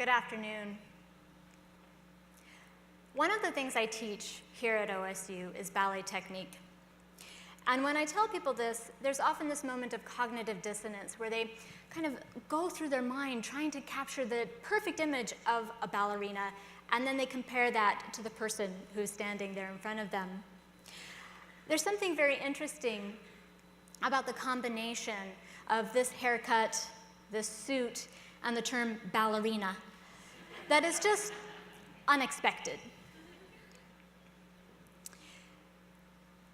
Good afternoon. One of the things I teach here at OSU is ballet technique. And when I tell people this, there's often this moment of cognitive dissonance where they kind of go through their mind trying to capture the perfect image of a ballerina, and then they compare that to the person who's standing there in front of them. There's something very interesting about the combination of this haircut, this suit, and the term ballerina that is just unexpected.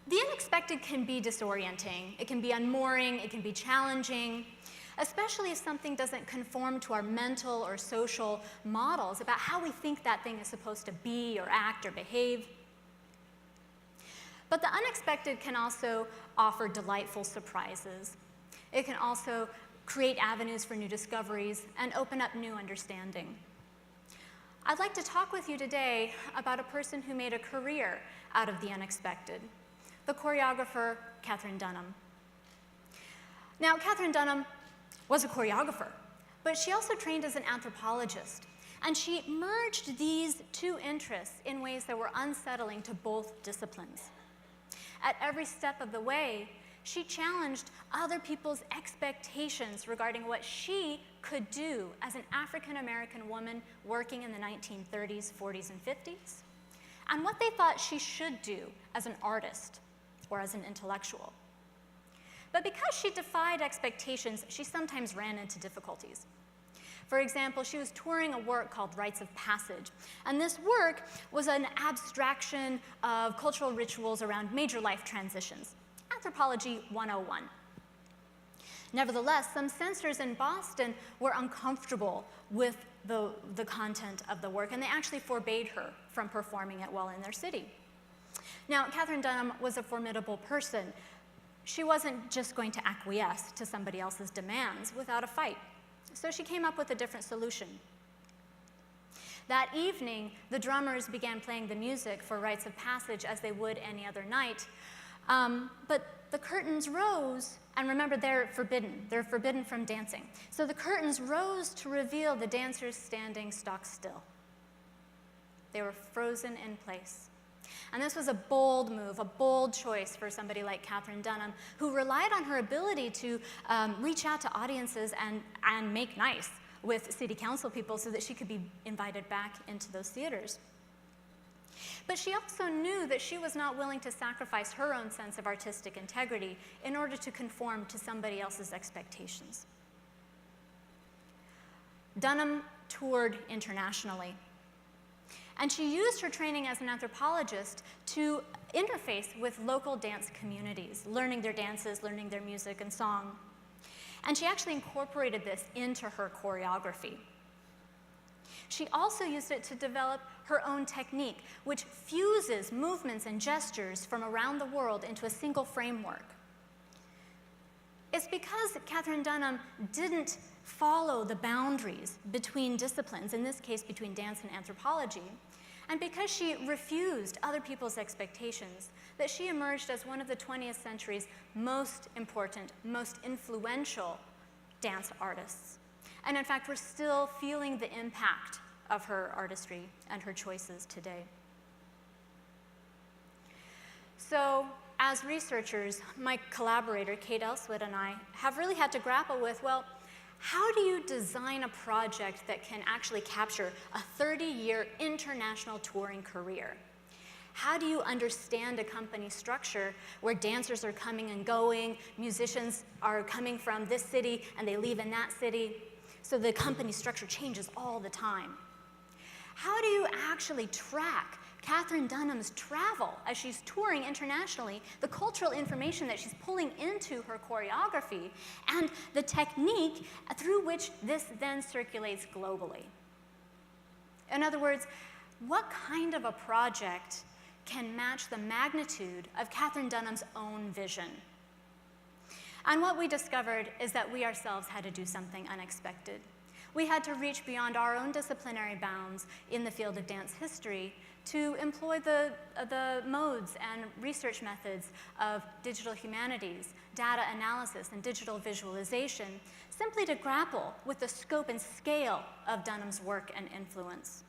The unexpected can be disorienting. It can be unmooring, it can be challenging, especially if something doesn't conform to our mental or social models about how we think that thing is supposed to be or act or behave. But the unexpected can also offer delightful surprises. It can also create avenues for new discoveries and open up new understanding. I'd like to talk with you today about a person who made a career out of the unexpected, the choreographer Katherine Dunham. Now, Katherine Dunham was a choreographer, but she also trained as an anthropologist, and she merged these two interests in ways that were unsettling to both disciplines. At every step of the way, she challenged other people's expectations regarding what she could do as an African-American woman working in the 1930s, 40s, and 50s, and what they thought she should do as an artist or as an intellectual. But because she defied expectations, she sometimes ran into difficulties. For example, she was touring a work called Rites of Passage, and this work was an abstraction of cultural rituals around major life transitions, Anthropology 101. Nevertheless, some censors in Boston were uncomfortable with the content of the work, and they actually forbade her from performing it while in their city. Now, Katherine Dunham was a formidable person. She wasn't just going to acquiesce to somebody else's demands without a fight. So she came up with a different solution. That evening, the drummers began playing the music for Rites of Passage as they would any other night. But the curtains rose, and remember, they're forbidden. They're forbidden from dancing. So the curtains rose to reveal the dancers standing stock still. They were frozen in place. And this was a bold move, a bold choice for somebody like Katherine Dunham, who relied on her ability to reach out to audiences and make nice with city council people so that she could be invited back into those theaters. But she also knew that she was not willing to sacrifice her own sense of artistic integrity in order to conform to somebody else's expectations. Dunham toured internationally. And she used her training as an anthropologist to interface with local dance communities, learning their dances, learning their music and song. And she actually incorporated this into her choreography. She also used it to develop her own technique, which fuses movements and gestures from around the world into a single framework. It's because Katherine Dunham didn't follow the boundaries between disciplines, in this case between dance and anthropology, and because she refused other people's expectations, that she emerged as one of the 20th century's most important, most influential dance artists. And in fact, we're still feeling the impact of her artistry and her choices today. So, as researchers, my collaborator, Kate Elswit, and I have really had to grapple with, well, how do you design a project that can actually capture a 30-year international touring career? How do you understand a company structure where dancers are coming and going, musicians are coming from this city and they leave in that city, so the company structure changes all the time? How do you actually track Katherine Dunham's travel as she's touring internationally, the cultural information that she's pulling into her choreography, and the technique through which this then circulates globally? In other words, what kind of a project can match the magnitude of Katherine Dunham's own vision? And what we discovered is that we ourselves had to do something unexpected. we had to reach beyond our own disciplinary bounds in the field of dance history to employ the modes and research methods of digital humanities, data analysis, and digital visualization, simply to grapple with the scope and scale of Dunham's work and influence.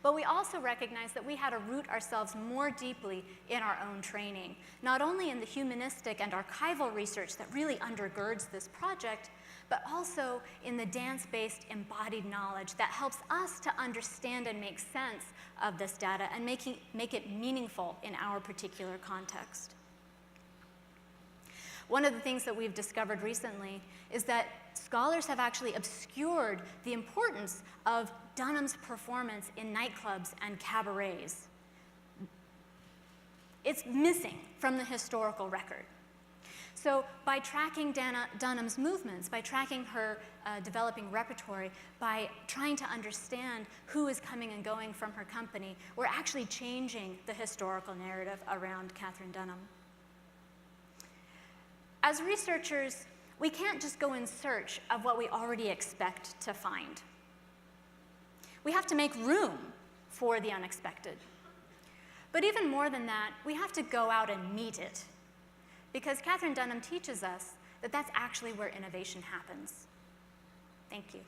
But we also recognized that we had to root ourselves more deeply in our own training, not only in the humanistic and archival research that really undergirds this project, but also in the dance-based embodied knowledge that helps us to understand and make sense of this data and make it meaningful in our particular context. One of the things that we've discovered recently is that scholars have actually obscured the importance of Dunham's performance in nightclubs and cabarets. It's missing from the historical record. So by tracking Dunham's movements, by tracking her developing repertory, by trying to understand who is coming and going from her company, we're actually changing the historical narrative around Katherine Dunham. As researchers, we can't just go in search of what we already expect to find. We have to make room for the unexpected. But even more than that, we have to go out and meet it. Because Katherine Dunham teaches us that that's actually where innovation happens. Thank you.